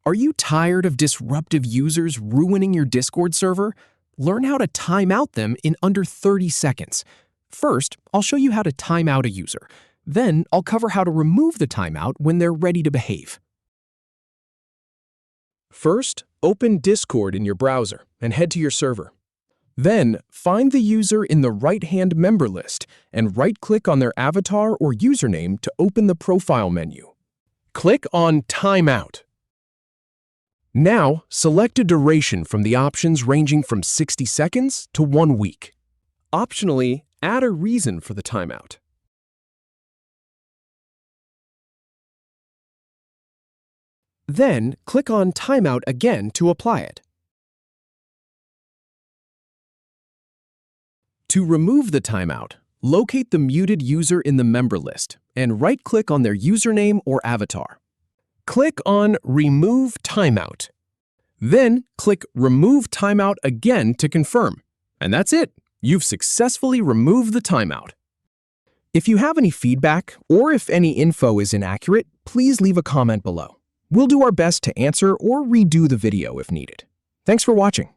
Are you tired of disruptive users ruining your Discord server? Learn how to time out them in under 30 seconds. First, I'll show you how to time out a user. Then, I'll cover how to remove the timeout when they're ready to behave. First, open Discord in your browser and head to your server. Then, find the user in the right-hand member list and right-click on their avatar or username to open the profile menu. Click on Timeout. Now, select a duration from the options ranging from 60 seconds to 1 week. Optionally, add a reason for the timeout. Then, click on Timeout again to apply it. To remove the timeout, locate the muted user in the member list and right-click on their username or avatar. Click on Remove Timeout. Then, click Remove Timeout again to confirm. And that's it. You've successfully removed the timeout. If you have any feedback or if any info is inaccurate, please leave a comment below. We'll do our best to answer or redo the video if needed. Thanks for watching.